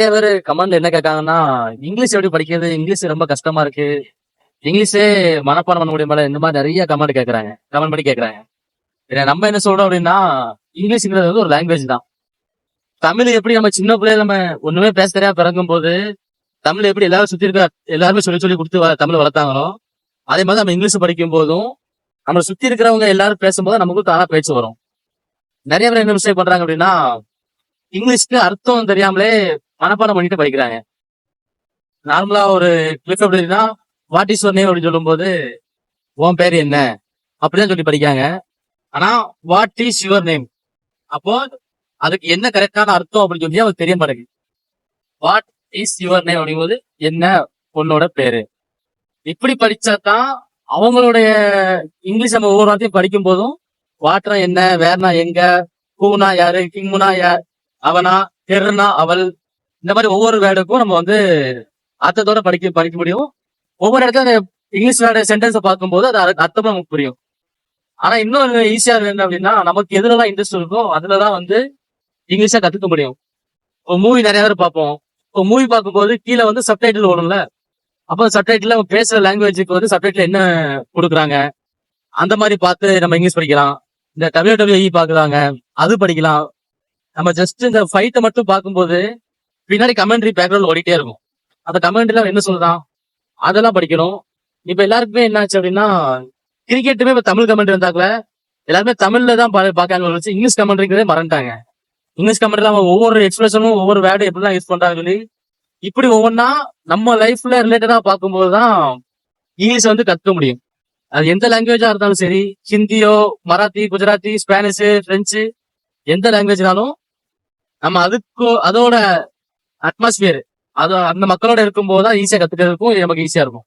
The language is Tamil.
நிறைய பேர் கமெண்ட்ல என்ன கேட்காங்கன்னா, இங்கிலீஷ் எப்படி படிக்கிறது? இங்கிலீஷ் ரொம்ப கஷ்டமா இருக்கு. இங்கிலீஷே மனப்பாடம் பண்ண முடியுமால? இந்த மாதிரி நிறைய கமெண்ட் கேட்கறாங்க. கமெண்ட் பண்ணி கேட்கறாங்க. நம்ம என்ன சொல்றோம் அப்படின்னா, இங்கிலீஷ்ங்கிறது வந்து ஒரு லாங்குவேஜ் தான். தமிழ் எப்படி நம்ம சின்ன பிள்ளைல நம்ம ஒண்ணுமே பேச தெரியாம பிறக்கும் போது, தமிழ் எப்படி எல்லாரும் சுத்தி இருக்க எல்லாருமே சொல்லி சொல்லி கொடுத்து தமிழ் வளர்த்தாங்களோ, அதே மாதிரி நம்ம இங்கிலீஷ் படிக்கும் போதும், நம்மளை சுத்தி இருக்கிறவங்க எல்லாரும் பேசும்போது நமக்கும் தானா பேச்சு வரும். நிறைய பேர் என்ன மிஸ்டேக் பண்றாங்க அப்படின்னா, இங்கிலீஷ்க்கு அர்த்தம் தெரியாமலே மனப்பாடம் பண்ணிட்டு படிக்கிறாங்க. நார்மலா ஒரு கிளிப் எப்படின்னா, வாட் இஸ் யுவர் நேம் அப்படின்னு சொல்லும்போது, உன் பேர் என்ன அப்படிதான் சொல்லி படிக்காங்க. ஆனா வாட் இஸ் யுவர் நேம், அப்போ அதுக்கு என்ன கரெக்டான அர்த்தம் அப்படின்னு சொல்லி அவங்களுக்கு தெரிய மாட்டேங்குது. வாட் இஸ் யுவர் நேம் அப்படிங்கும்போது என்ன பொண்ணோட பேரு. இப்படி படிச்சாதான் அவங்களுடைய இங்கிலீஷ் நம்ம ஒவ்வொரு வார்த்தையும் படிக்கும் போதும் வாட்னா என்ன, வேறனா எங்க, கூனா யாரு, கிங்குனா யார், அவனா, தெருனா அவள், இந்த மாதிரி ஒவ்வொரு வேர்டுக்கும் நம்ம வந்து அர்த்தத்தோட படிக்க முடியும். ஒவ்வொரு இடத்துல அந்த இங்கிலீஷ் வேர்டு சென்டென்ஸை பார்க்கும்போது அது அர்த்தமா நமக்கு புரியும். ஆனா இன்னும் ஈஸியா என்ன அப்படின்னா, நமக்கு எதுலலாம் இன்ட்ரெஸ்ட் இருக்கோ அதுலதான் வந்து இங்கிலீஷா கத்துக்க முடியும். இப்போ மூவி நிறைய பேர் பார்ப்போம். இப்போ மூவி பார்க்கும்போது கீழே வந்து சப்டைட்டில் ஓடும்ல, அப்போ சப்டைட்டில் பேசுற லாங்குவேஜுக்கு வந்து சப்டைட்டில் என்ன கொடுக்குறாங்க அந்த மாதிரி பார்த்து நம்ம இங்கிலீஷ் படிக்கலாம். இந்த WWE பாக்குறாங்க, அது படிக்கலாம். நம்ம ஜஸ்ட் இந்த ஃபைட்டை மட்டும் பார்க்கும்போது பின்னாடி கமெண்ட்ரி பேக்ரவுண்ட் ஓடிட்டே இருக்கும். அந்த கமெண்ட்ரில என்ன சொல்றான் அதெல்லாம் படிக்கணும். இப்ப எல்லாருக்குமே என்னாச்சு அப்படின்னா, கிரிக்கெட்டுமே இப்ப தமிழ் கமெண்ட்ரி வந்தாக்கல எல்லாருமே தமிழ்ல தான் பார்க்காங்க வச்சு இங்கிலீஷ் கமெண்ட்ரிங்கிறதே மறந்துட்டாங்க. இங்கிலீஷ் கமெண்ட்ரில அவங்க ஒவ்வொரு எக்ஸ்பிரஷனும் ஒவ்வொரு வேர்டு எப்படிலாம் யூஸ் பண்றாங்க சொல்லி இப்படி ஒவ்வொன்னா நம்ம லைஃப்ல ரிலேட்டடா பார்க்கும்போதுதான் இங்கிலீஷ் வந்து கத்துக்க முடியும். அது எந்த லாங்குவேஜா இருந்தாலும் சரி, ஹிந்தியோ, மராத்தி, குஜராத்தி, ஸ்பானிஷ், பிரெஞ்சு, எந்த லாங்குவேஜ்னாலும் நம்ம அதுக்கு அதோட அட்மாஸ்பியர் அது அந்த மக்களோட இருக்கும்போது தான் ஈஸியா கத்துக்கிறதுக்கும் நமக்கு ஈஸியா இருக்கும்.